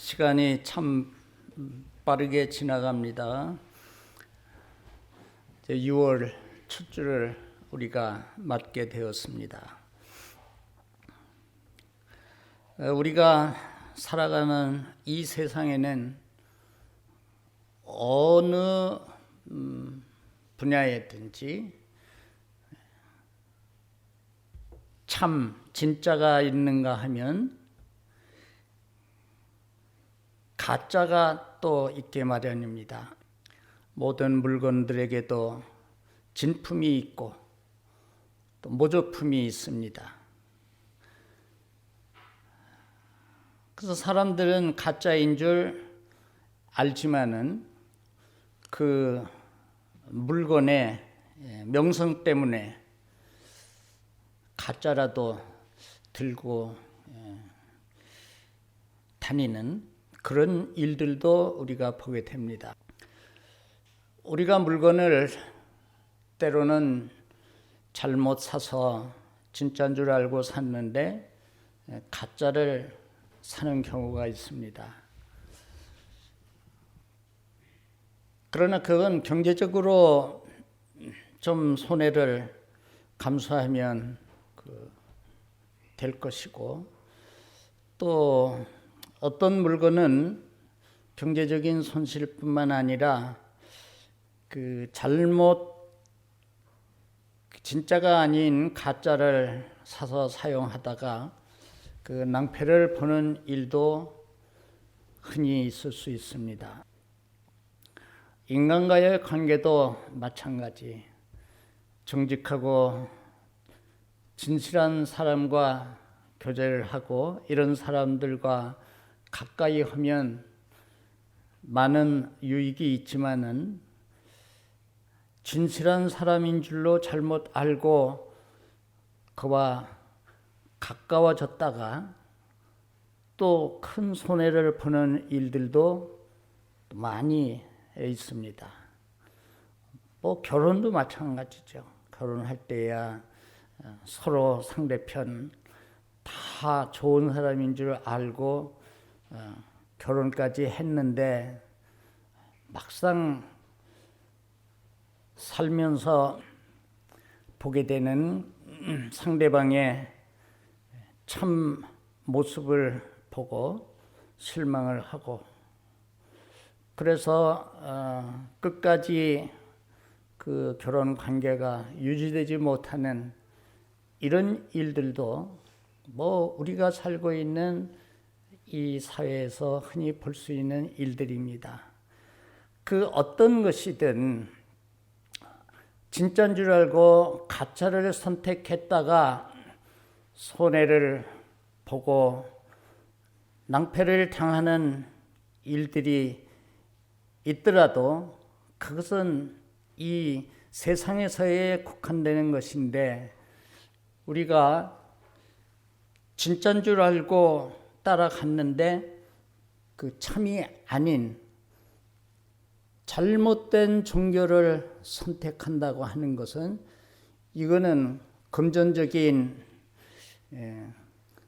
시간이 참 빠르게 지나갑니다. 이제 6월 첫 주를 우리가 맞게 되었습니다. 우리가 살아가는 이 세상에는 어느 분야에든지 참 진짜가 있는가 하면 가짜가 또 있게 마련입니다. 모든 물건들에게도 진품이 있고 또 모조품이 있습니다. 그래서 사람들은 가짜인 줄 알지만은 그 물건의 명성 때문에 가짜라도 들고 다니는 그런 일들도 우리가 보게 됩니다. 우리가 물건을 때로는 잘못 사서 진짜인 줄 알고 샀는데 가짜를 사는 경우가 있습니다. 그러나 그건 경제적으로 좀 손해를 감수하면 될 것이고, 또 어떤 물건은 경제적인 손실뿐만 아니라 잘못 진짜가 아닌 가짜를 사서 사용하다가 낭패를 보는 일도 흔히 있을 수 있습니다. 인간과의 관계도 마찬가지. 정직하고 진실한 사람과 교제를 하고 이런 사람들과 가까이 하면 많은 유익이 있지만은 진실한 사람인 줄로 잘못 알고 그와 가까워졌다가 또 큰 손해를 보는 일들도 많이 있습니다. 결혼도 마찬가지죠. 결혼할 때야 서로 상대편 다 좋은 사람인 줄 알고 결혼까지 했는데 막상 살면서 보게 되는 상대방의 참 모습을 보고 실망을 하고, 그래서 끝까지 그 결혼 관계가 유지되지 못하는 이런 일들도 우리가 살고 있는 이 사회에서 흔히 볼 수 있는 일들입니다. 그 어떤 것이든 진짜인 줄 알고 가짜를 선택했다가 손해를 보고 낭패를 당하는 일들이 있더라도 그것은 이 세상에서에 국한되는 것인데, 우리가 진짜인 줄 알고 따라갔는데 그 참이 아닌 잘못된 종교를 선택한다고 하는 것은 이거는 금전적인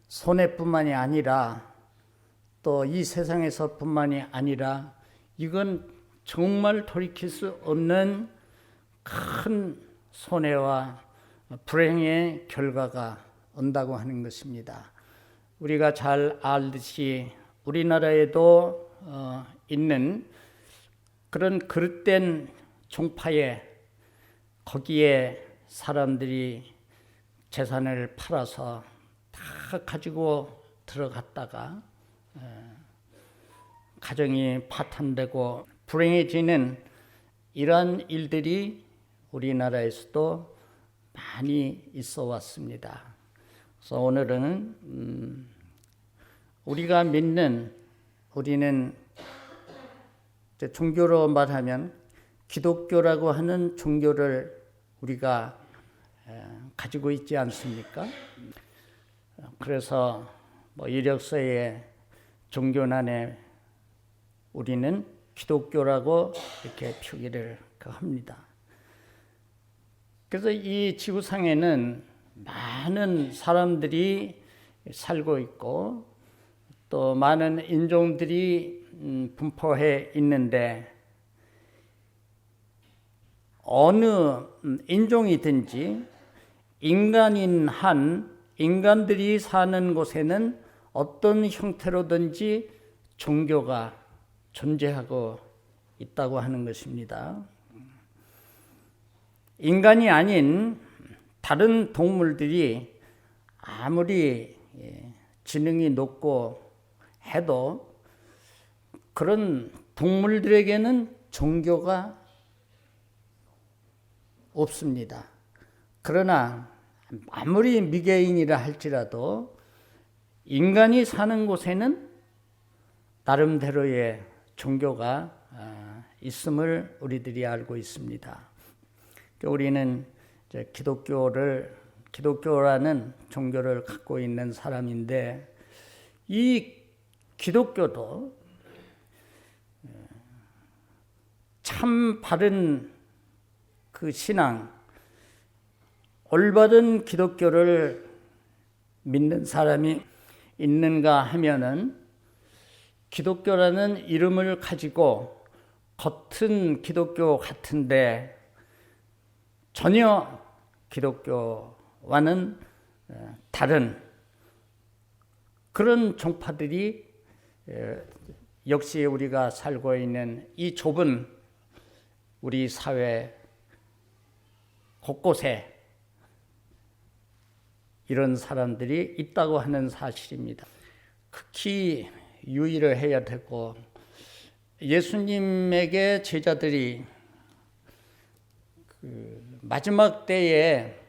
손해뿐만이 아니라 또 이 세상에서뿐만이 아니라 이건 정말 돌이킬 수 없는 큰 손해와 불행의 결과가 온다고 하는 것입니다. 우리가 잘 알듯이 우리나라에도 있는 그런 그릇된 종파에 거기에 사람들이 재산을 팔아서 다 가지고 들어갔다가 가정이 파탄되고 불행해지는 이러한 일들이 우리나라에서도 많이 있어 왔습니다. 그래서 오늘은 우리가 믿는, 우리는 종교로 말하면 기독교라고 하는 종교를 우리가 가지고 있지 않습니까? 그래서 이력서에 종교란에 우리는 기독교라고 이렇게 표기를 합니다. 그래서 이 지구상에는 많은 사람들이 살고 있고 또 많은 인종들이 분포해 있는데 어느 인종이든지 인간인 한 인간들이 사는 곳에는 어떤 형태로든지 종교가 존재하고 있다고 하는 것입니다. 인간이 아닌 다른 동물들이 아무리 지능이 높고 해도 그런 동물들에게는 종교가 없습니다. 그러나 아무리 미개인이라 할지라도 인간이 사는 곳에는 나름대로의 종교가 있음을 우리들이 알고 있습니다. 우리는 기독교라는 종교를 갖고 있는 사람인데 이 기독교도 참 바른 그 신앙, 올바른 기독교를 믿는 사람이 있는가 하면은 기독교라는 이름을 가지고 겉은 기독교 같은데 전혀 기독교와는 다른 그런 종파들이 역시 우리가 살고 있는 이 좁은 우리 사회 곳곳에 이런 사람들이 있다고 하는 사실입니다. 극히 유의를 해야 되고 예수님에게 제자들이 마지막 때에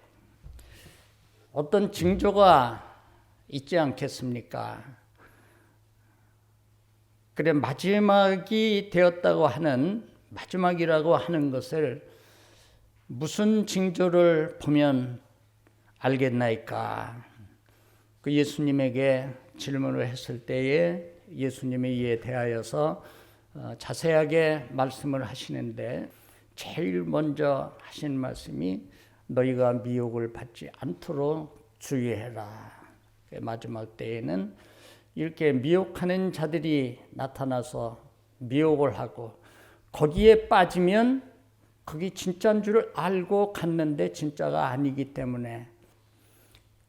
어떤 징조가 있지 않겠습니까? 그래 마지막이 되었다고 하는 마지막이라고 하는 것을 무슨 징조를 보면 알겠나이까? 그 예수님에게 질문을 했을 때에 예수님이 이에 대하여서 자세하게 말씀을 하시는데 제일 먼저 하신 말씀이 너희가 미혹을 받지 않도록 주의해라. 마지막 때에는 이렇게 미혹하는 자들이 나타나서 미혹을 하고 거기에 빠지면 그게 진짜인 줄 알고 갔는데 진짜가 아니기 때문에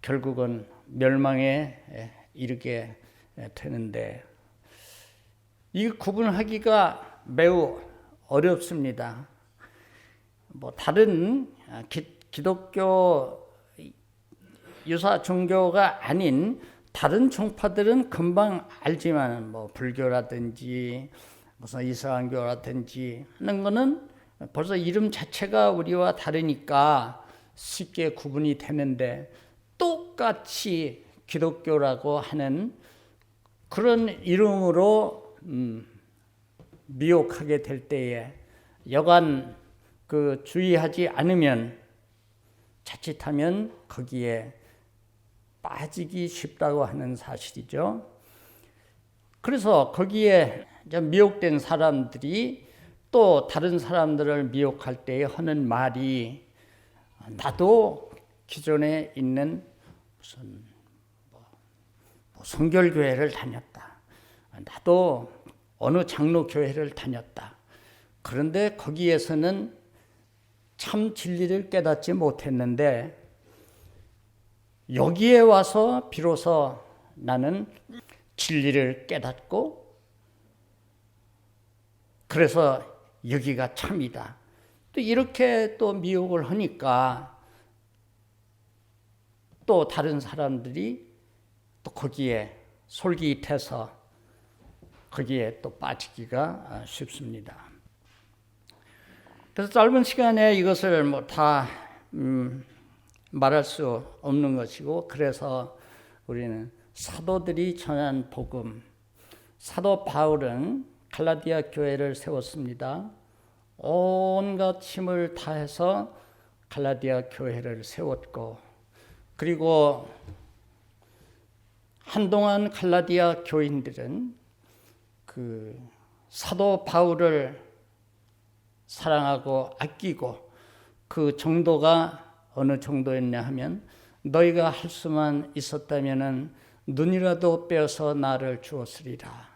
결국은 멸망에 이르게 되는데 이 구분하기가 매우 어렵습니다. 다른 기독교 유사 종교가 아닌 다른 종파들은 금방 알지만 불교라든지 무슨 이슬람교라든지 하는 거는 벌써 이름 자체가 우리와 다르니까 쉽게 구분이 되는데 똑같이 기독교라고 하는 그런 이름으로 미혹하게 될 때에 여간 주의하지 않으면 자칫하면 거기에 빠지기 쉽다고 하는 사실이죠. 그래서 거기에 미혹된 사람들이 또 다른 사람들을 미혹할 때에 하는 말이 나도 기존에 있는 무슨 성결교회를 다녔다. 나도 어느 장로교회를 다녔다. 그런데 거기에서는 참 진리를 깨닫지 못했는데 여기에 와서 비로소 나는 진리를 깨닫고 그래서 여기가 참이다. 또 이렇게 또 미혹을 하니까 또 다른 사람들이 또 거기에 솔깃해서 거기에 또 빠지기가 쉽습니다. 그래서 짧은 시간에 이것을 다 말할 수 없는 것이고 그래서 우리는 사도들이 전한 복음, 사도 바울은 갈라디아 교회를 세웠습니다. 온갖 힘을 다해서 갈라디아 교회를 세웠고 그리고 한동안 갈라디아 교인들은 그 사도 바울을 사랑하고 아끼고 그 정도가 어느 정도였냐 하면 너희가 할 수만 있었다면은 눈이라도 빼어서 나를 주었으리라.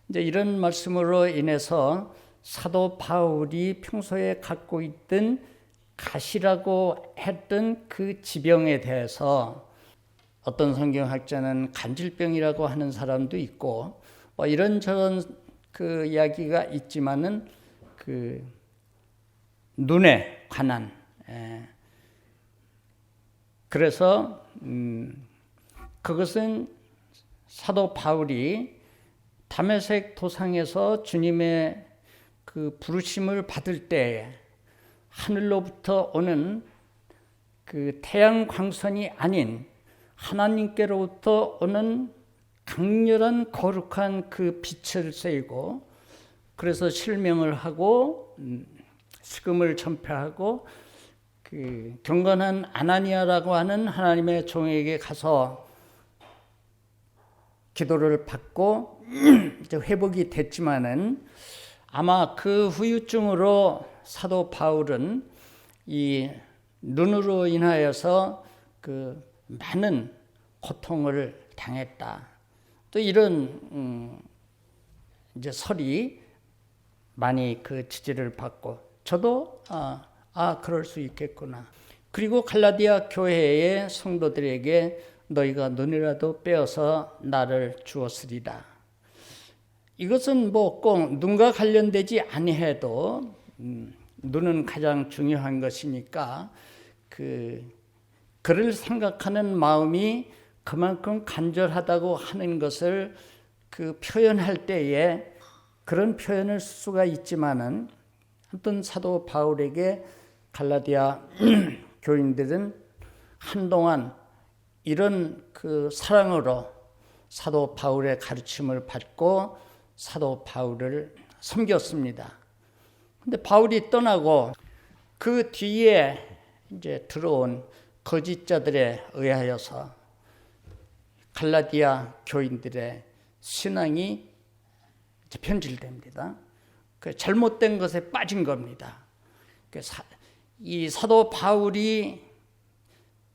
이제 이런 말씀으로 인해서 사도 바울이 평소에 갖고 있던 가시라고 했던 그 지병에 대해서 어떤 성경학자는 간질병이라고 하는 사람도 있고 이런저런 그 이야기가 있지만은 그 눈에 관한 그래서 그것은 사도 바울이 다메섹 도상에서 주님의 그 부르심을 받을 때에 하늘로부터 오는 그 태양 광선이 아닌 하나님께로부터 오는 강렬한 거룩한 그 빛을 쐬고 그래서 실명을 하고 식음을 전폐하고 그 경건한 아나니아라고 하는 하나님의 종에게 가서 기도를 받고 이제 회복이 됐지만은 아마 그 후유증으로 사도 바울은 이 눈으로 인하여서 그 많은 고통을 당했다. 또 이런 이제 설이 많이 그 지지를 받고 저도 그럴 수 있겠구나. 그리고 갈라디아 교회의 성도들에게 너희가 눈이라도 빼어서 나를 주었으리라. 이것은 뭐 꼭 눈과 관련되지 아니해도 눈은 가장 중요한 것이니까 그를 생각하는 마음이 그만큼 간절하다고 하는 것을 그 표현할 때에 그런 표현을 쓸 수가 있지만은 어떤 사도 바울에게 갈라디아 교인들은 한동안 이런 그 사랑으로 사도 바울의 가르침을 받고 사도 바울을 섬겼습니다. 근데 바울이 떠나고 그 뒤에 이제 들어온 거짓자들에 의하여서 갈라디아 교인들의 신앙이 변질됩니다. 그 잘못된 것에 빠진 겁니다. 이 사도 바울이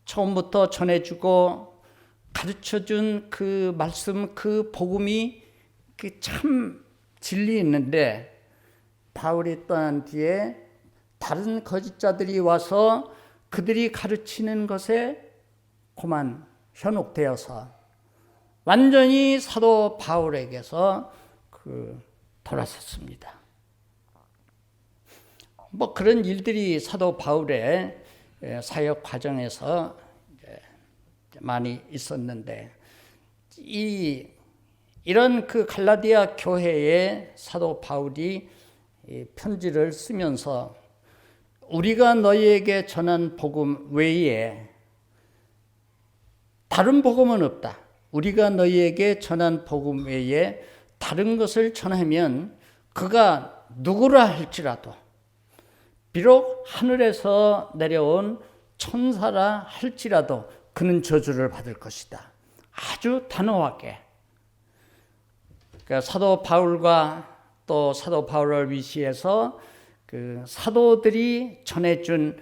처음부터 전해주고 가르쳐준 그 말씀, 그 복음이 참 진리 있는데 바울이 떠난 뒤에 다른 거짓자들이 와서 그들이 가르치는 것에 그만 현혹되어서 완전히 사도 바울에게서 돌아섰습니다. 뭐 그런 일들이 사도 바울의 사역 과정에서 많이 있었는데 이런 그 갈라디아 교회에 사도 바울이 편지를 쓰면서 우리가 너희에게 전한 복음 외에 다른 복음은 없다. 우리가 너희에게 전한 복음 외에 다른 것을 전하면 그가 누구라 할지라도 비록 하늘에서 내려온 천사라 할지라도 그는 저주를 받을 것이다. 아주 단호하게. 그러니까 사도 바울과 또 사도 바울을 위시해서 그 사도들이 전해준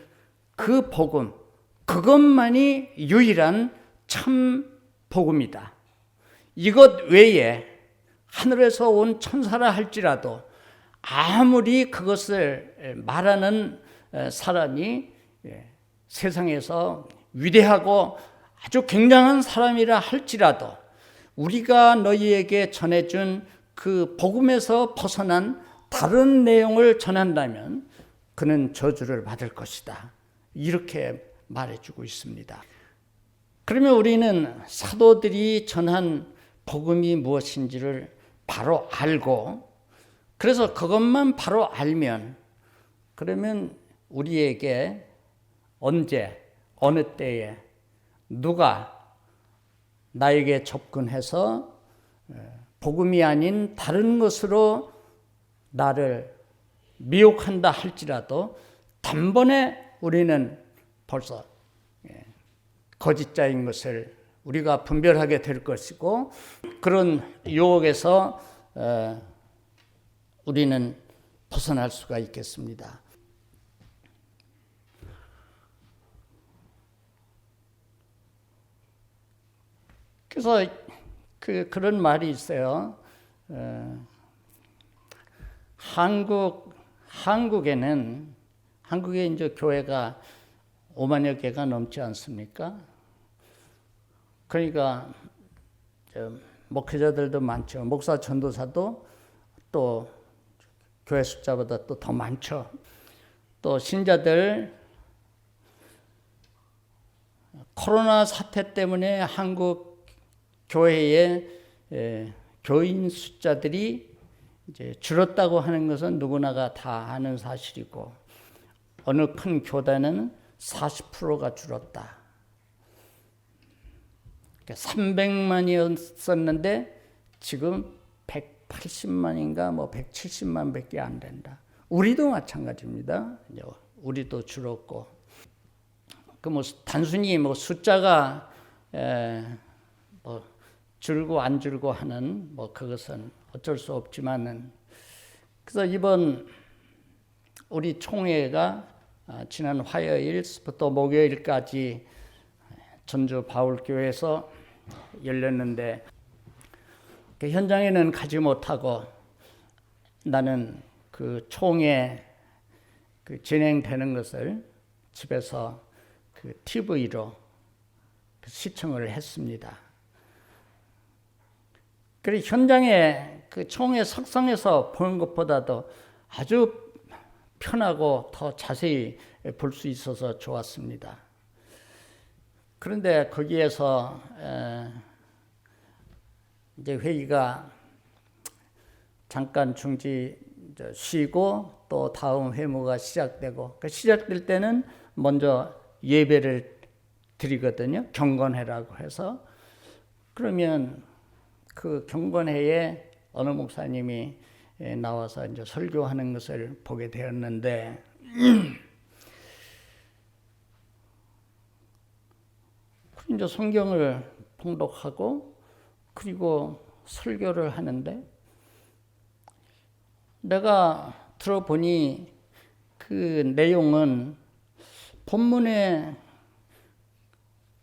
그 복음, 그것만이 유일한 참 복음이다. 이것 외에 하늘에서 온 천사라 할지라도 아무리 그것을 말하는 사람이 세상에서 위대하고 아주 굉장한 사람이라 할지라도 우리가 너희에게 전해준 그 복음에서 벗어난 다른 내용을 전한다면 그는 저주를 받을 것이다. 이렇게 말해주고 있습니다. 그러면 우리는 사도들이 전한 복음이 무엇인지를 바로 알고 그래서 그것만 바로 알면 그러면 우리에게 언제 어느 때에 누가 나에게 접근해서 복음이 아닌 다른 것으로 나를 미혹한다 할지라도 단번에 우리는 벌써 거짓자인 것을 우리가 분별하게 될 것이고 그런 유혹에서 우리는 벗어날 수가 있겠습니다. 그래서 그런 말이 있어요. 한국에 이제 교회가 5만여 개가 넘지 않습니까? 그러니까 목회자들도 많죠. 목사, 전도사도 또 교회 숫자보다 또 더 많죠. 또 신자들 코로나 사태 때문에 한국 교회의 교인 숫자들이 이제 줄었다고 하는 것은 누구나가 다 아는 사실이고, 어느 큰 교단은 40%가 줄었다. 300만이었었는데 지금 180만인가 170만 밖에 안 된다. 우리도 마찬가지입니다. 우리도 줄었고, 단순히 숫자가 줄고 안 줄고 하는 그것은 어쩔 수 없지만은, 그래서 이번 우리 총회가 지난 화요일부터 목요일까지 전주 바울교회에서 열렸는데, 현장에는 가지 못하고 나는 그 총회 진행되는 것을 집에서 TV로 시청을 했습니다. 그리고 현장에 총회 석상에서 보는 것보다도 아주 편하고 더 자세히 볼 수 있어서 좋았습니다. 그런데 거기에서 이제 회의가 잠깐 쉬고 또 다음 회무가 시작되고, 시작될 때는 먼저 예배를 드리거든요. 경건회라고 해서. 그러면 그 경건회에 어느 목사님이 나와서 이제 설교하는 것을 보게 되었는데, 이제 성경을 봉독하고 그리고 설교를 하는데, 내가 들어보니 그 내용은 본문의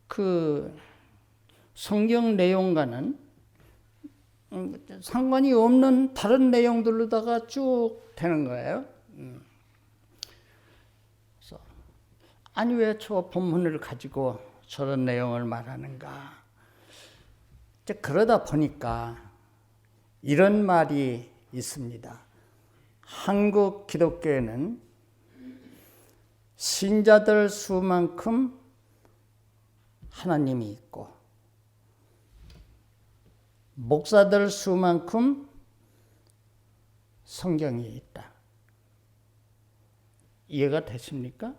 그 성경 내용과는 상관이 없는 다른 내용들로다가 쭉 되는 거예요. 그래서 아니 왜 저 본문을 가지고 저런 내용을 말하는가? 이제 그러다 보니까 이런 말이 있습니다. 한국 기독교에는 신자들 수만큼 하나님이 있고, 목사들 수만큼 성경이 있다. 이해가 되십니까?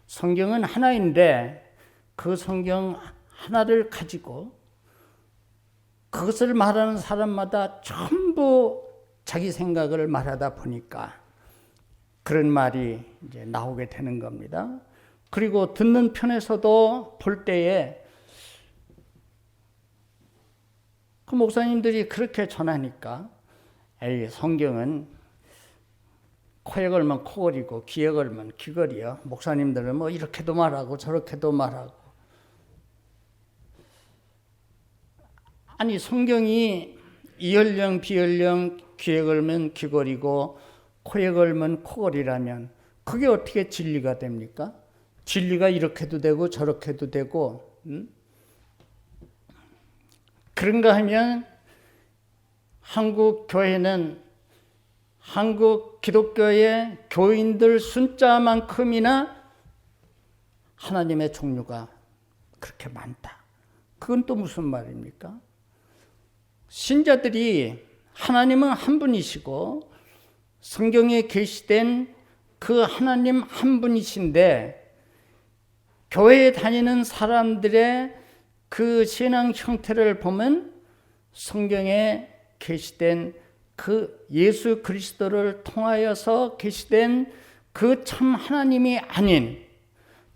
성경은 하나인데 그 성경 하나를 가지고 그것을 말하는 사람마다 전부 자기 생각을 말하다 보니까 그런 말이 이제 나오게 되는 겁니다. 그리고 듣는 편에서도 볼 때에 그 목사님들이 그렇게 전하니까, 에이, 성경은 코에 걸면 코걸이고 귀에 걸면 귀걸이요. 목사님들은 이렇게도 말하고 저렇게도 말하고. 아니, 성경이 이연령 비연령 귀에 걸면 귀걸이고 코에 걸면 코걸이라면 그게 어떻게 진리가 됩니까? 진리가 이렇게도 되고 저렇게도 되고, 그런가 하면 한국 교회는 한국 기독교의 교인들 숫자만큼이나 하나님의 종류가 그렇게 많다. 그건 또 무슨 말입니까? 신자들이 하나님은 한 분이시고 성경에 계시된 그 하나님 한 분이신데, 교회에 다니는 사람들의 그 신앙 형태를 보면 성경에 계시된 그 예수 그리스도를 통하여서 계시된 그 참 하나님이 아닌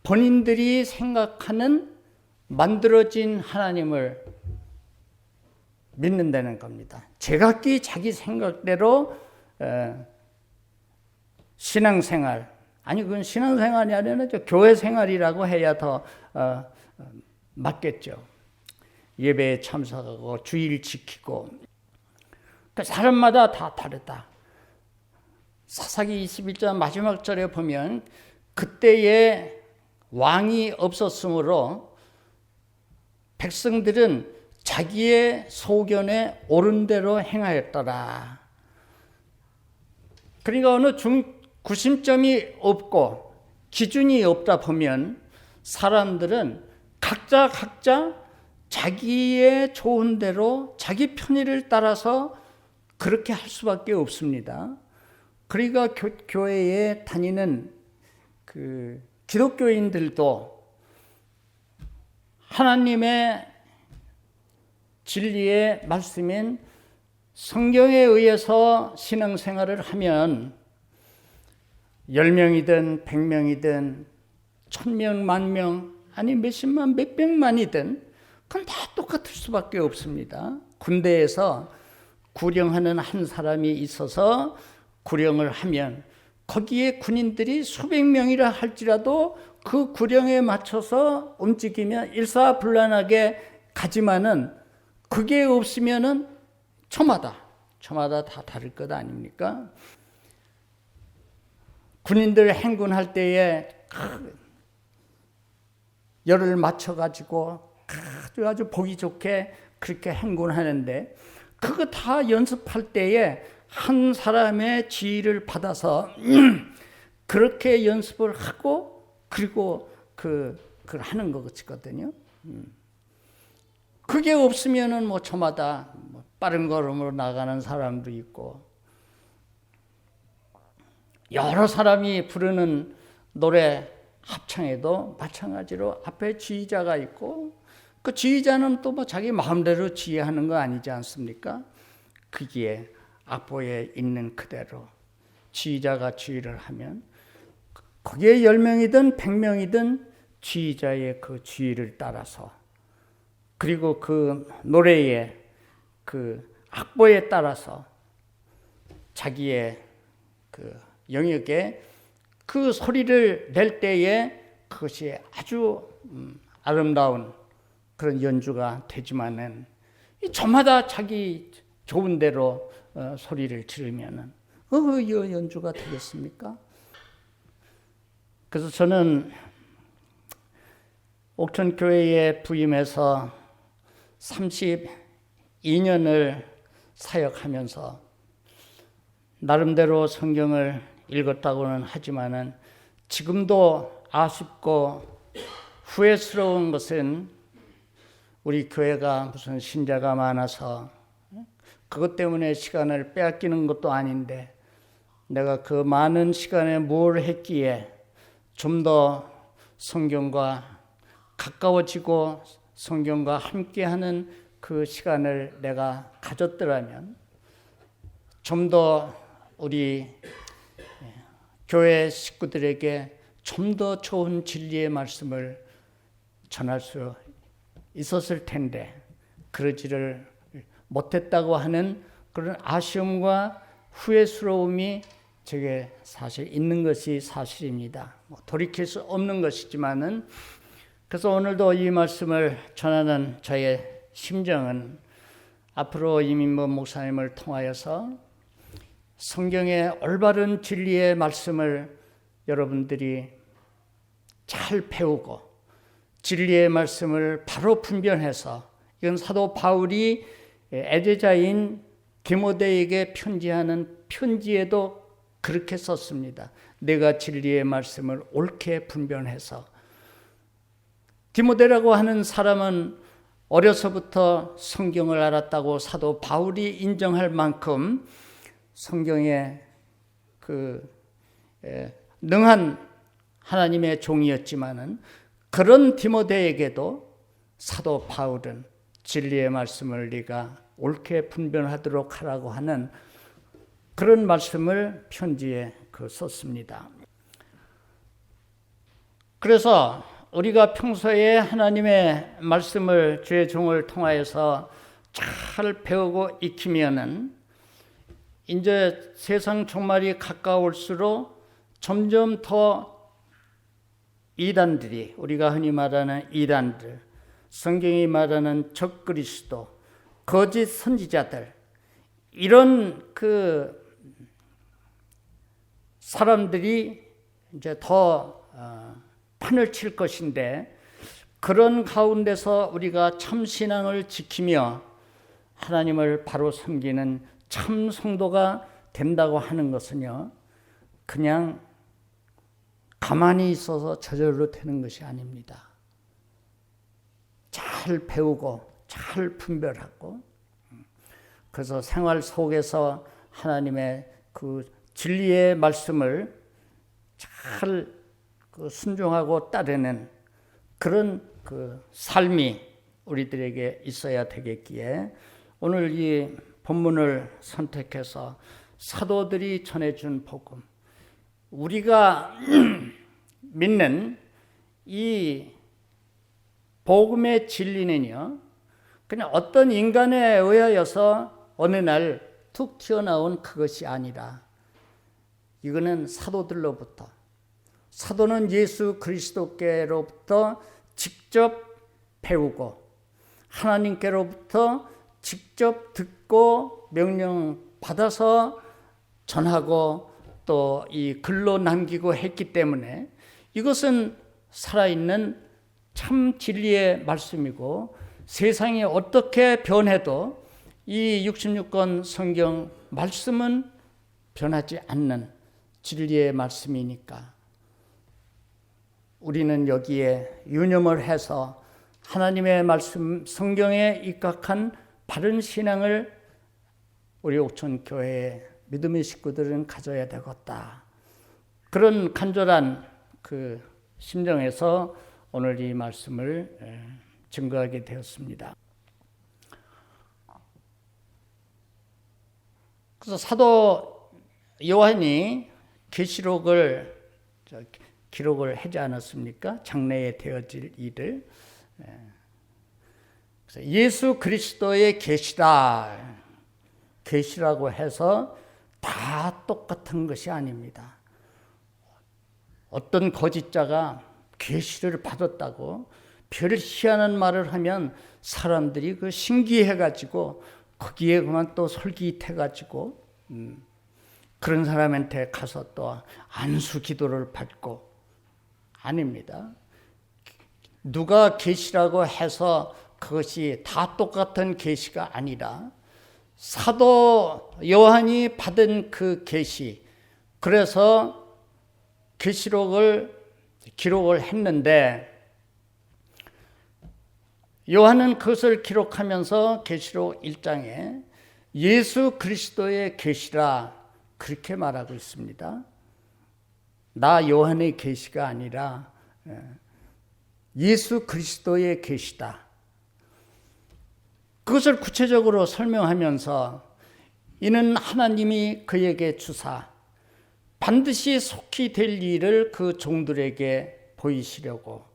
본인들이 생각하는 만들어진 하나님을 믿는다는 겁니다. 제각기 자기 생각대로 신앙생활, 아니 그건 신앙생활이 아니라 교회 생활이라고 해야 더 맞겠죠. 예배에 참석하고 주일 지키고 그 사람마다 다 다르다. 사사기 21장 마지막 절에 보면 그때에 왕이 없었으므로 백성들은 자기의 소견에 옳은 대로 행하였더라. 그러니까 어느 구심점이 없고 기준이 없다 보면 사람들은 각자 자기의 좋은 대로 자기 편의를 따라서 그렇게 할 수밖에 없습니다. 그러니까 교회에 다니는 그 기독교인들도 하나님의 진리의 말씀인 성경에 의해서 신앙생활을 하면 10명이든 100명이든 1000명, 10,000명, 아니 몇십만, 몇백만이든 그건 다 똑같을 수밖에 없습니다. 군대에서 구령하는 한 사람이 있어서 구령을 하면 거기에 군인들이 수백 명이라 할지라도 그 구령에 맞춰서 움직이면 일사불란하게 가지만은 그게 없으면은 처마다 다 다를 것 아닙니까? 군인들 행군할 때에 열을 맞춰가지고 아주 보기 좋게 그렇게 행군하는데 그거 다 연습할 때에 한 사람의 지휘를 받아서 그렇게 연습을 하고 그리고 그걸 하는 거거든요. 그게 없으면은 뭐 저마다 빠른 걸음으로 나가는 사람도 있고 여러 사람이 부르는 노래 합창에도 마찬가지로 앞에 지휘자가 있고 그 지휘자는 또 뭐 자기 마음대로 지휘하는 거 아니지 않습니까? 거기에 악보에 있는 그대로 지휘자가 지휘를 하면 거기에 10명이든 100명이든 지휘자의 그 지휘를 따라서 그리고 그 노래의 그 악보에 따라서 자기의 그 영역에 그 소리를 낼 때에 그것이 아주 아름다운 그런 연주가 되지만은 저마다 자기 좋은 대로 소리를 지르면은 이 연주가 되겠습니까? 그래서 저는 옥천교회에 부임해서 32년을 사역하면서 나름대로 성경을 읽었다고는 하지만은 지금도 아쉽고 후회스러운 것은 우리 교회가 무슨 신자가 많아서 그것 때문에 시간을 빼앗기는 것도 아닌데 내가 그 많은 시간에 뭘 했기에 좀 더 성경과 가까워지고 성경과 함께하는 그 시간을 내가 가졌더라면 좀 더 우리 교회 식구들에게 좀 더 좋은 진리의 말씀을 전할 수 있었을 텐데 그러지를 못했다고 하는 그런 아쉬움과 후회스러움이 제게 사실 있는 것이 사실입니다. 돌이킬 수 없는 것이지만은 그래서 오늘도 이 말씀을 전하는 저의 심정은 앞으로 이민범 목사님을 통하여서 성경의 올바른 진리의 말씀을 여러분들이 잘 배우고 진리의 말씀을 바로 분별해서 이건 사도 바울이 애제자인 디모데에게 편지하는 편지에도 그렇게 썼습니다. 내가 진리의 말씀을 옳게 분별해서 디모데라고 하는 사람은 어려서부터 성경을 알았다고 사도 바울이 인정할 만큼 성경에 능한 하나님의 종이었지만은 그런 디모데에게도 사도 바울은 진리의 말씀을 네가 옳게 분별하도록 하라고 하는 그런 말씀을 편지에 썼습니다. 그래서 우리가 평소에 하나님의 말씀을 주의 종을 통하여서 잘 배우고 익히면은 이제 세상 종말이 가까울수록 점점 더 이단들이 우리가 흔히 말하는 이단들 성경이 말하는 적그리스도, 거짓 선지자들, 이런 그 사람들이 이제 더 판을 칠 것인데, 그런 가운데서 우리가 참 신앙을 지키며 하나님을 바로 섬기는 참 성도가 된다고 하는 것은요, 그냥 가만히 있어서 저절로 되는 것이 아닙니다. 잘 배우고 잘 분별하고, 그래서 생활 속에서 하나님의 그 진리의 말씀을 잘 순종하고 따르는 그런 그 삶이 우리들에게 있어야 되겠기에, 오늘 이 본문을 선택해서 사도들이 전해준 복음, 우리가 믿는 이 복음의 진리는요, 그냥 어떤 인간에 의하여서 어느 날 툭 튀어나온 그것이 아니라, 이거는 사도들로부터, 사도는 예수 그리스도께로부터 직접 배우고 하나님께로부터 직접 듣고 명령받아서 전하고 또 이 글로 남기고 했기 때문에, 이것은 살아있는 참 진리의 말씀이고, 세상이 어떻게 변해도 이 66권 성경 말씀은 변하지 않는 진리의 말씀이니까, 우리는 여기에 유념을 해서 하나님의 말씀, 성경에 입각한 바른 신앙을 우리 옥천교회의 믿음의 식구들은 가져야 되겠다. 그런 간절한 그 심정에서 오늘 이 말씀을 증거하게 되었습니다. 그래서 사도 요한이 계시록을 기록을 하지 않았습니까? 장래에 되어질 일을. 그래서 예수 그리스도의 계시다, 계시라고 해서 다 똑같은 것이 아닙니다. 어떤 거짓자가 계시를 받았다고 별 희한한 말을 하면 사람들이 그 신기해가지고 거기에 그만 또 솔깃해가지고 그런 사람한테 가서 또 안수 기도를 받고, 아닙니다. 누가 계시라고 해서 그것이 다 똑같은 계시가 아니라, 사도 요한이 받은 그 계시, 그래서 계시록을 기록을 했는데, 요한은 그것을 기록하면서 계시록 1장에 예수 그리스도의 계시라 그렇게 말하고 있습니다. 나 요한의 계시가 아니라 예수 그리스도의 계시다. 그것을 구체적으로 설명하면서, 이는 하나님이 그에게 주사 반드시 속히 될 일을 그 종들에게 보이시려고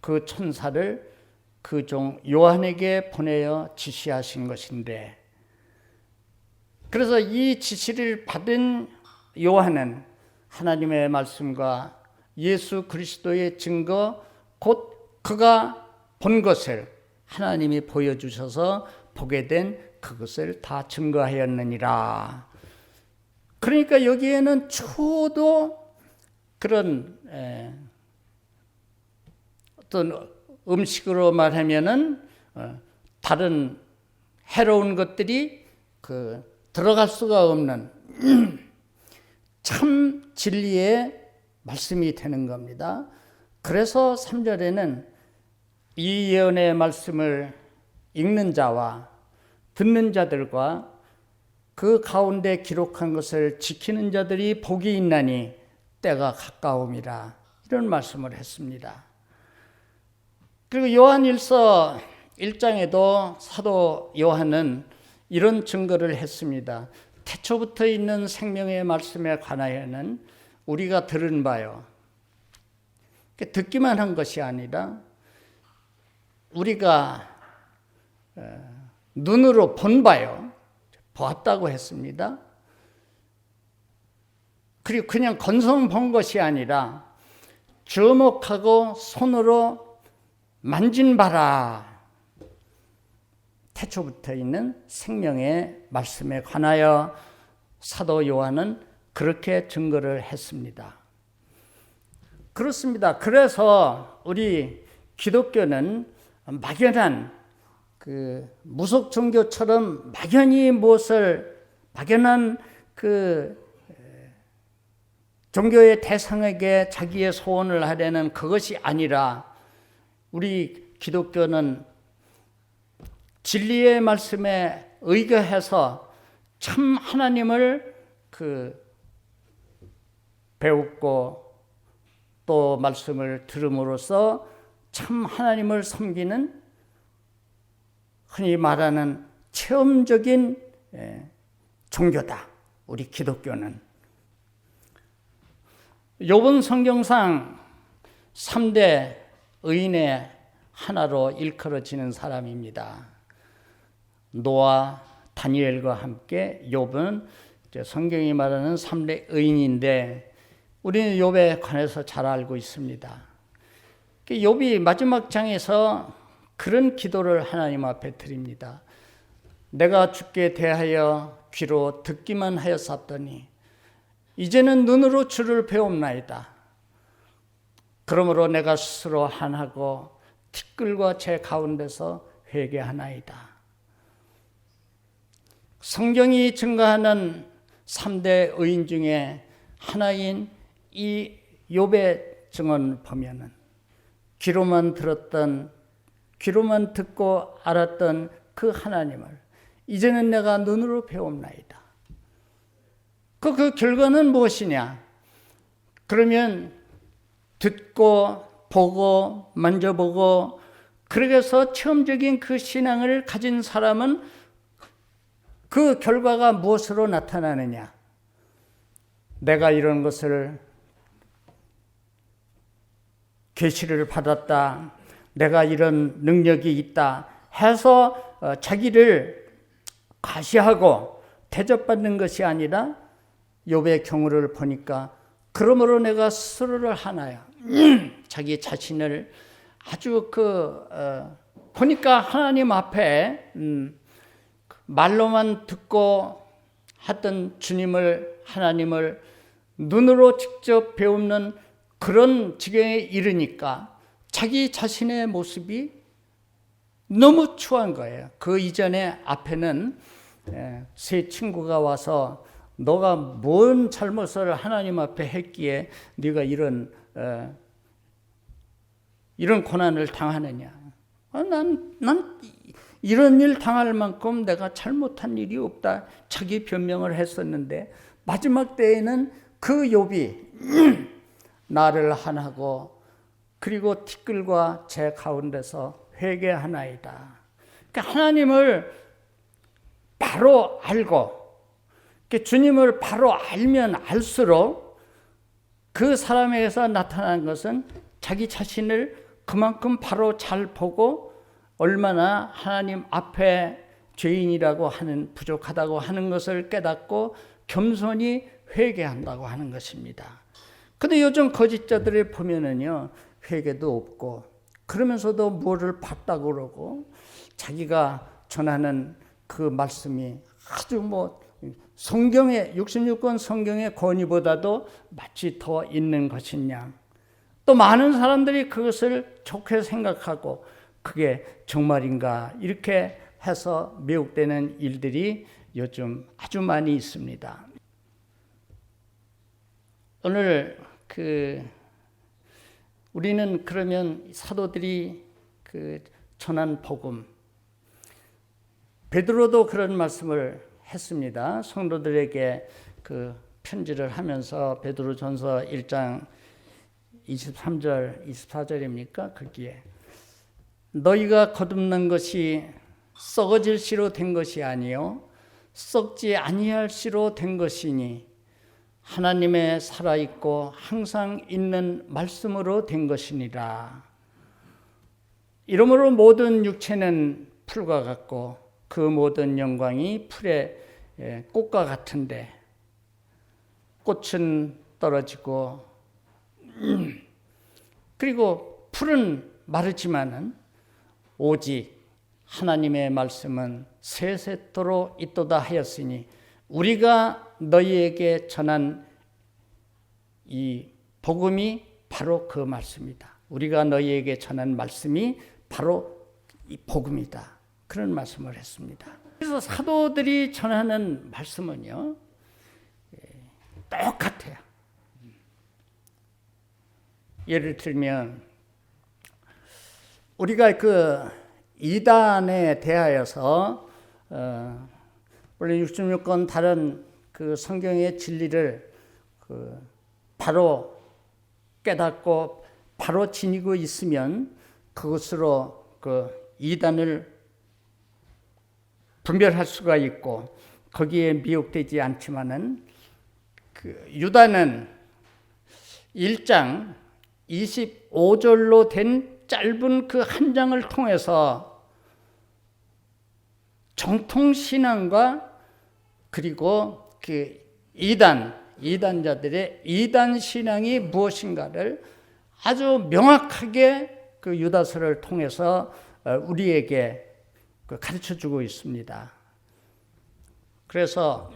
그 천사를 그 종 요한에게 보내어 지시하신 것인데, 그래서 이 지시를 받은 요한은 하나님의 말씀과 예수 그리스도의 증거, 곧 그가 본 것을 하나님이 보여주셔서 보게 된 그것을 다 증거하였느니라. 그러니까 여기에는 추호도 그런 어떤 음식으로 말하면은 다른 해로운 것들이 들어갈 수가 없는 참 진리의 말씀이 되는 겁니다. 그래서 3절에는 이 예언의 말씀을 읽는 자와 듣는 자들과 그 가운데 기록한 것을 지키는 자들이 복이 있나니 때가 가까움이라, 이런 말씀을 했습니다. 그리고 요한일서 1장에도 사도 요한은 이런 증거를 했습니다. 태초부터 있는 생명의 말씀에 관하여는 우리가 들은 바요, 듣기만 한 것이 아니라 우리가 눈으로 본 바요, 보았다고 했습니다. 그리고 그냥 건성 본 것이 아니라 주목하고 손으로 만진 바라. 태초부터 있는 생명의 말씀에 관하여 사도 요한은 그렇게 증거를 했습니다. 그렇습니다. 그래서 우리 기독교는 막연한 무속 종교처럼 막연한 종교의 대상에게 자기의 소원을 하려는 그것이 아니라 우리 기독교는 진리의 말씀에 의거해서 참 하나님을 배우고 또 말씀을 들음으로써 참 하나님을 섬기는 흔히 말하는 체험적인 종교다. 우리 기독교는. 욥은 성경상 3대 의인의 하나로 일컬어지는 사람입니다. 노아, 다니엘과 함께 욥은 성경이 말하는 3대 의인인데 우리는 욥에 관해서 잘 알고 있습니다. 욥이 마지막 장에서 그런 기도를 하나님 앞에 드립니다. 내가 주께 대하여 귀로 듣기만 하였었더니 이제는 눈으로 주를 배움나이다. 그러므로 내가 스스로 한하고 티끌과 제 가운데서 회개하나이다. 성경이 증거하는 3대 의인 중에 하나인 이 욥의 증언을 보면은 귀로만 듣고 알았던 그 하나님을 이제는 내가 눈으로 배움나이다. 그 결과는 무엇이냐? 그러면 듣고 보고 만져보고 그렇게 해서 체험적인 그 신앙을 가진 사람은 그 결과가 무엇으로 나타나느냐? 내가 이런 것을 계시를 받았다. 내가 이런 능력이 있다 해서 자기를 과시하고 대접받는 것이 아니라 욥의 경우를 보니까 그러므로 내가 스스로를 하나요. 자기 자신을 아주 보니까 하나님 앞에 말로만 듣고 하던 주님을 하나님을 눈으로 직접 배우는 그런 지경에 이르니까 자기 자신의 모습이 너무 추한 거예요. 그 이전에 앞에는 세 친구가 와서 너가 뭔 잘못을 하나님 앞에 했기에 네가 이런 고난을 당하느냐. 난 이런 일 당할 만큼 내가 잘못한 일이 없다. 자기 변명을 했었는데 마지막 때에는 그 욥이 나를 한하고 그리고 티끌과 제 가운데서 회개하나이다. 그러니까 하나님을 바로 알고 주님을 바로 알면 알수록 그 사람에게서 나타난 것은 자기 자신을 그만큼 바로 잘 보고 얼마나 하나님 앞에 죄인이라고 하는 부족하다고 하는 것을 깨닫고 겸손히 회개한다고 하는 것입니다. 근데 요즘 거짓자들을 보면은요, 회개도 없고 그러면서도 뭐를 봤다고 그러고 자기가 전하는 그 말씀이 아주 성경의 66권 성경의 권위보다도 마치 더 있는 것이냐. 또 많은 사람들이 그것을 좋게 생각하고 그게 정말인가 이렇게 해서 미혹되는 일들이 요즘 아주 많이 있습니다. 오늘 우리는 그러면 사도들이 전한 복음, 베드로도 그런 말씀을 했습니다. 성도들에게 편지를 하면서 베드로전서 1장 23절, 24절입니까? 거기에 너희가 거듭난 것이 썩어질 씨로 된 것이 아니요 썩지 아니할 씨로 된 것이니 하나님의 살아있고 항상 있는 말씀으로 된 것이니라. 이러므로 모든 육체는 풀과 같고 그 모든 영광이 풀의 꽃과 같은데 꽃은 떨어지고 그리고 풀은 마르지만은 오직 하나님의 말씀은 세세토록 있도다 하였으니 우리가 너희에게 전한 이 복음이 바로 그 말씀이다. 우리가 너희에게 전한 말씀이 바로 이 복음이다. 그런 말씀을 했습니다. 그래서 사도들이 전하는 말씀은요, 똑같아요. 예를 들면 우리가 그 이단에 대하여서 원래 66권 다른 그 성경의 진리를 바로 깨닫고 바로 지니고 있으면 그것으로 그 이단을 분별할 수가 있고 거기에 미혹되지 않지만은 그 유다는 1장 25절로 된 짧은 그 한 장을 통해서 정통신앙과 그리고 그 이단자들의 이단신앙이 무엇인가를 아주 명확하게 그 유다서를 통해서 우리에게 가르쳐주고 있습니다. 그래서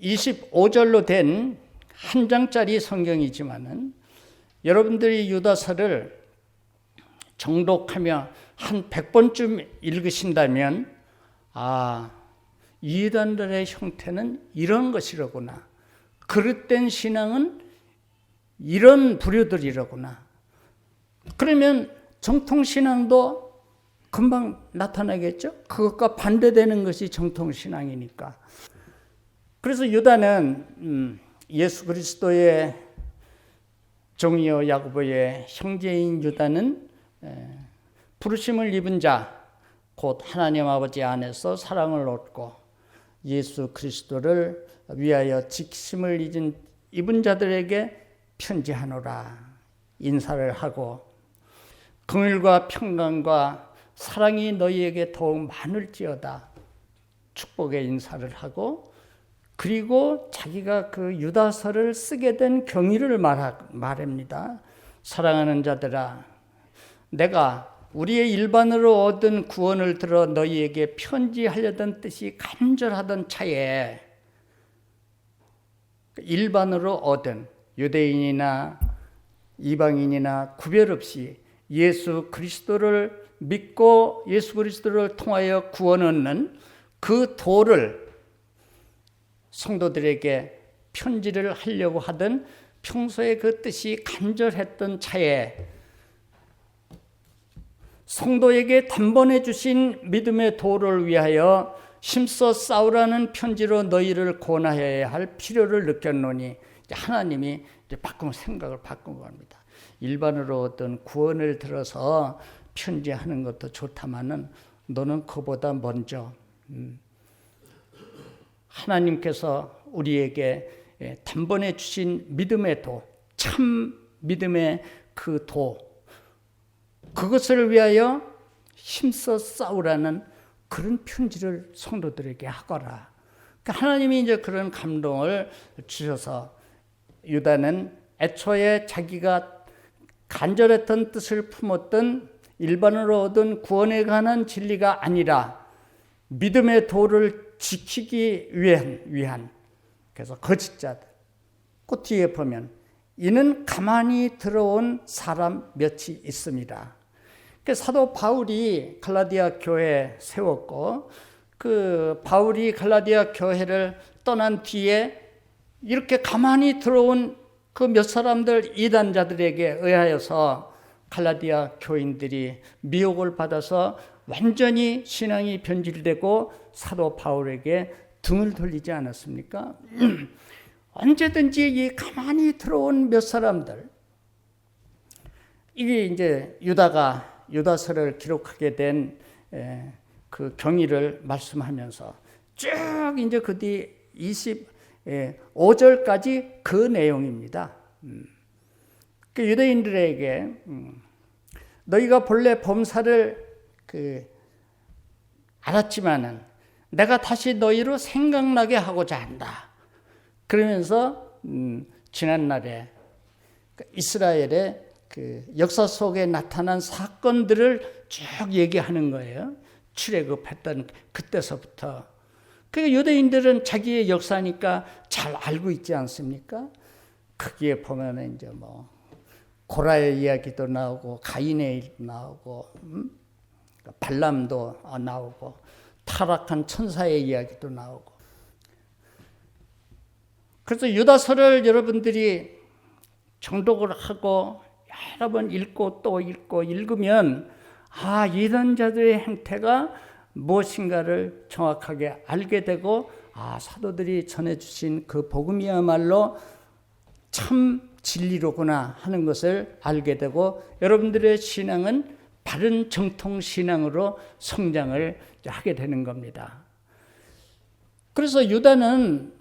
25절로 된 한 장짜리 성경이지만은 여러분들이 유다서를 정독하며 한 100번쯤 읽으신다면 이단들의 형태는 이런 것이로구나. 그릇된 신앙은 이런 부류들이로구나. 그러면 정통신앙도 금방 나타나겠죠? 그것과 반대되는 것이 정통신앙이니까. 그래서 유다는 예수 그리스도의 종이요 야고보의 형제인 유다는 부르심을 입은 자, 곧 하나님 아버지 안에서 사랑을 얻고 예수 그리스도를 위하여 지키심을 입은 자들에게 편지하노라 인사를 하고 긍휼과 평강과 사랑이 너희에게 더욱 많을지어다 축복의 인사를 하고 그리고 자기가 그 유다서를 쓰게 된 경위를 말합니다. 사랑하는 자들아, 내가 우리의 일반으로 얻은 구원을 들어 너희에게 편지하려던 뜻이 간절하던 차에 일반으로 얻은 유대인이나 이방인이나 구별 없이 예수 그리스도를 믿고 예수 그리스도를 통하여 구원 얻는 그 도를 성도들에게 편지를 하려고 하던 평소에 그 뜻이 간절했던 차에 성도에게 단번에 주신 믿음의 도를 위하여 힘써 싸우라는 편지로 너희를 권하여야 할 필요를 느꼈노니 하나님이 이제 생각을 바꾼 겁니다. 일반으로 어떤 구원을 들어서 편지하는 것도 좋다마는 너는 그보다 먼저 하나님께서 우리에게 단번에 주신 믿음의 도, 참 믿음의 그 도, 그것을 위하여 힘써 싸우라는 그런 편지를 성도들에게 하거라. 그러니까 하나님이 이제 그런 감동을 주셔서 유다는 애초에 자기가 간절했던 뜻을 품었던 일반으로 얻은 구원에 관한 진리가 아니라 믿음의 도를 지키기 위한 그래서 거짓자들 그 뒤에 보면 이는 가만히 들어온 사람 몇이 있습니다. 사도 바울이 갈라디아 교회 세웠고 그 바울이 갈라디아 교회를 떠난 뒤에 이렇게 가만히 들어온 그 몇 사람들 이단자들에게 의하여서 갈라디아 교인들이 미혹을 받아서 완전히 신앙이 변질되고 사도 바울에게 등을 돌리지 않았습니까? 언제든지 이 가만히 들어온 몇 사람들, 이게 이제 유다서를 기록하게 된 그 경위를 말씀하면서 쭉 이제 그 뒤 25절까지 그 내용입니다. 그 유대인들에게 너희가 본래 범사를 알았지만은 내가 다시 너희로 생각나게 하고자 한다. 그러면서 지난날에 이스라엘의 그 역사 속에 나타난 사건들을 쭉 얘기하는 거예요. 출애굽했던 그때서부터. 그러니까 유대인들은 자기의 역사니까 잘 알고 있지 않습니까? 거기에 보면은 이제 뭐 고라의 이야기도 나오고 가인의 일도 나오고 발람도 나오고 타락한 천사의 이야기도 나오고. 그래서 유다서를 여러분들이 정독을 하고 여러 번 읽고 또 읽고 읽으면 이런 자들의 행태가 무엇인가를 정확하게 알게 되고 사도들이 전해주신 그 복음이야말로 참 진리로구나 하는 것을 알게 되고 여러분들의 신앙은 바른 정통 신앙으로 성장을 하게 되는 겁니다. 그래서 유다는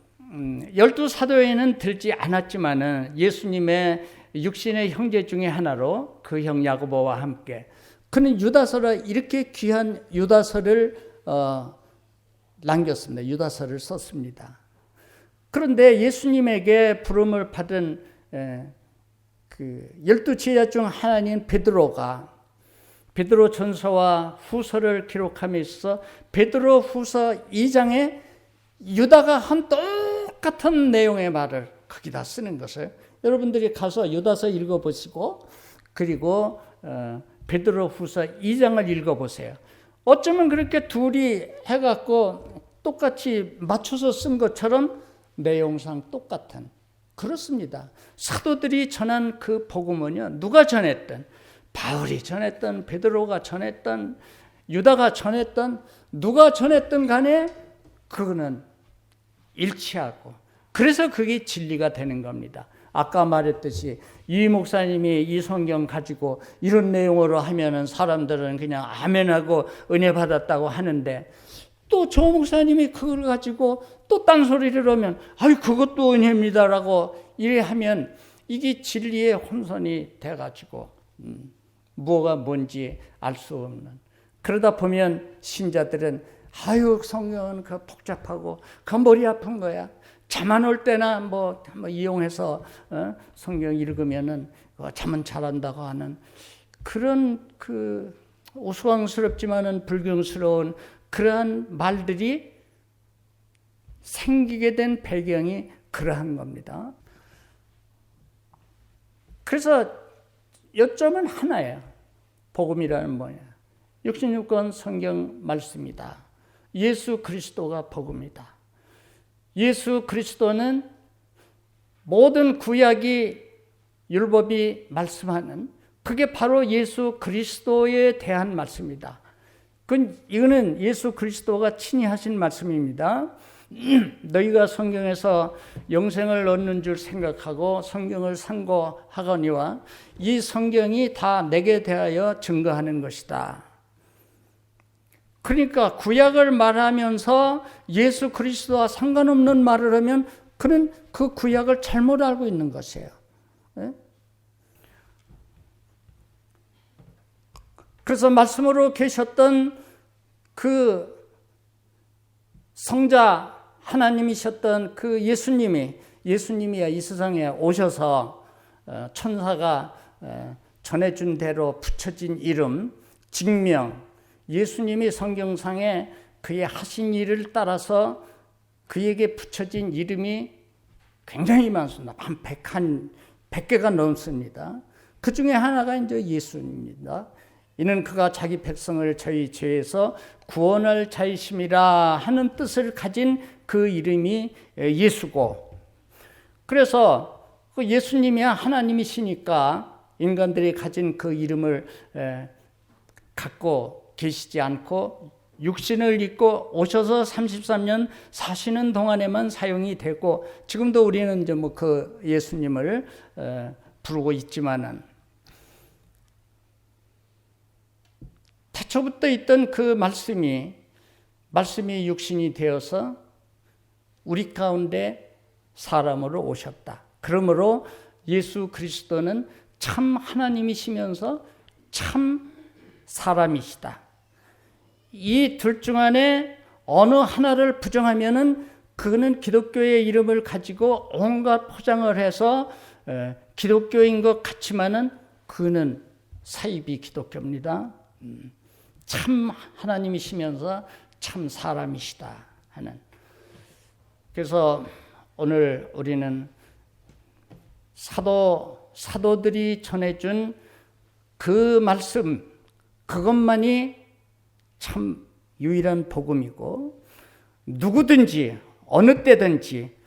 12사도에는 들지 않았지만은 예수님의 육신의 형제 중에 하나로 그 형 야고보와 함께 그는 유다서라 이렇게 귀한 유다서를 남겼습니다. 유다서를 썼습니다. 그런데 예수님에게 부름을 받은 그 12제자 중 하나인 베드로가 베드로 전서와 후서를 기록함에 있어서 베드로 후서 2장에 유다가 한 똑같은 내용의 말을 거기다 쓰는 것을 여러분들이 가서 유다서 읽어보시고 그리고 베드로 후서 2장을 읽어보세요. 어쩌면 그렇게 둘이 해갖고 똑같이 맞춰서 쓴 것처럼 내용상 똑같은 그렇습니다. 사도들이 전한 그 복음은요. 누가 전했든 바울이 전했던 베드로가 전했던 유다가 전했던 누가 전했든 간에 그거는 일치하고 그래서 그게 진리가 되는 겁니다. 아까 말했듯이 이 목사님이 이 성경 가지고 이런 내용으로 하면은 사람들은 그냥 아멘하고 은혜 받았다고 하는데 또 저 목사님이 그걸 가지고 또 딴소리를 하면 그것도 은혜입니다라고 이래 하면 이게 진리의 혼선이 돼가지고 뭐가 뭔지 알 수 없는 그러다 보면 신자들은 성경은 그 복잡하고 그 머리 아픈 거야. 잠 안 올 때나 뭐 이용해서 성경 읽으면은 잠은 잘 안다고 하는 그런 그 우스꽝스럽지만은 불경스러운 그러한 말들이 생기게 된 배경이 그러한 겁니다. 그래서 요점은 하나예요. 복음이라는 뭐냐? 66권 성경 말씀이다. 예수 그리스도가 복음이다. 예수 그리스도는 모든 구약이 율법이 말씀하는 그게 바로 예수 그리스도에 대한 말씀이다. 이거는 예수 그리스도가 친히 하신 말씀입니다. 너희가 성경에서 영생을 얻는 줄 생각하고 성경을 상고하거니와 이 성경이 다 내게 대하여 증거하는 것이다. 그러니까 구약을 말하면서 예수 그리스도와 상관없는 말을 하면 그는 그 구약을 잘못 알고 있는 것이에요. 그래서 말씀으로 계셨던 그 성자 하나님이셨던 그 예수님이야 이 세상에 오셔서 천사가 전해준 대로 붙여진 이름, 직명, 예수님이 성경상에 그의 하신 일을 따라서 그에게 붙여진 이름이 굉장히 많습니다. 한 100개가 넘습니다. 그 중에 하나가 이제 예수입니다. 이는 그가 자기 백성을 저희 죄에서 구원할 자이심이라 하는 뜻을 가진 그 이름이 예수고, 그래서 그 예수님이 하나님이시니까 인간들이 가진 그 이름을 갖고 계시지 않고 육신을 입고 오셔서 33년 사시는 동안에만 사용이 되고, 지금도 우리는 이제 뭐 그 예수님을 부르고 있지만은, 태초부터 있던 그 말씀이 육신이 되어서 우리 가운데 사람으로 오셨다. 그러므로 예수 그리스도는 참 하나님이시면서 참 사람이시다. 이 둘 중 안에 어느 하나를 부정하면은 그거는 기독교의 이름을 가지고 온갖 포장을 해서 기독교인 것 같지만은 그는 사이비 기독교입니다. 참 하나님이시면서 참 사람이시다 하는. 그래서 오늘 우리는 사도들이 전해준 그 말씀, 그것만이 참 유일한 복음이고, 누구든지 어느 때든지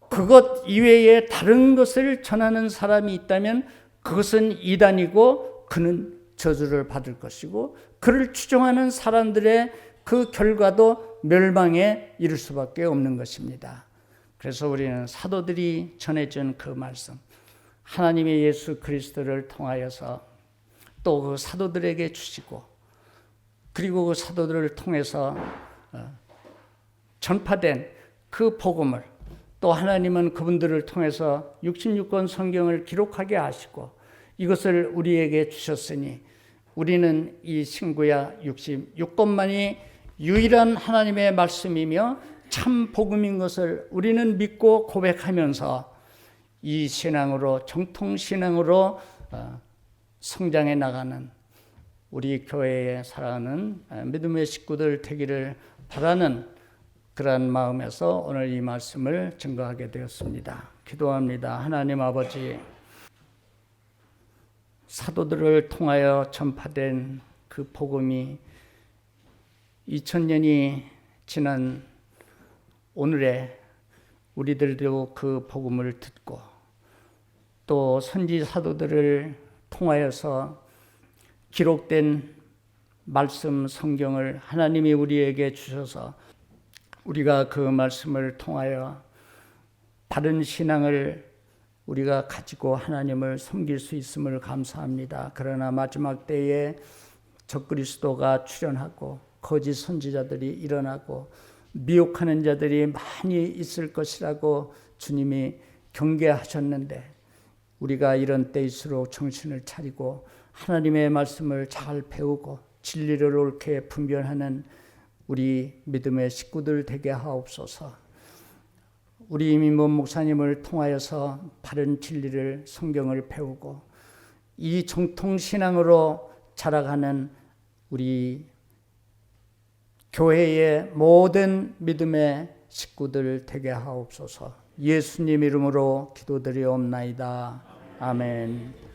그것 이외에 다른 것을 전하는 사람이 있다면 그것은 이단이고 그는 저주를 받을 것이고, 그를 추종하는 사람들의 그 결과도 멸망에 이를 수밖에 없는 것입니다. 그래서 우리는 사도들이 전해준 그 말씀, 하나님의 예수 그리스도를 통하여서 또 그 사도들에게 주시고, 그리고 그 사도들을 통해서 전파된 그 복음을, 또 하나님은 그분들을 통해서 66권 성경을 기록하게 하시고 이것을 우리에게 주셨으니 우리는 이 신구약 66권만이 유일한 하나님의 말씀이며 참 복음인 것을 우리는 믿고 고백하면서 이 신앙으로, 정통신앙으로 성장해 나가는 우리 교회에 사랑하는 믿음의 식구들 되기를 바라는 그러한 마음에서 오늘 이 말씀을 증거하게 되었습니다. 기도합니다. 하나님 아버지, 사도들을 통하여 전파된 그 복음이 2000년이 지난 오늘에 우리들도 그 복음을 듣고 또 선지 사도들을 통하여서 기록된 말씀 성경을 하나님이 우리에게 주셔서 우리가 그 말씀을 통하여 바른 신앙을 우리가 가지고 하나님을 섬길 수 있음을 감사합니다. 그러나 마지막 때에 적그리스도가 출현하고 거짓 선지자들이 일어나고 미혹하는 자들이 많이 있을 것이라고 주님이 경계하셨는데, 우리가 이런 때일수록 정신을 차리고 하나님의 말씀을 잘 배우고 진리를 옳게 분별하는 우리 믿음의 식구들 되게 하옵소서. 우리 이민범 목사님을 통하여서 바른 진리를, 성경을 배우고 이 정통신앙으로 자라가는 우리 교회의 모든 믿음의 식구들 되게 하옵소서. 예수님 이름으로 기도드리옵나이다. 아멘.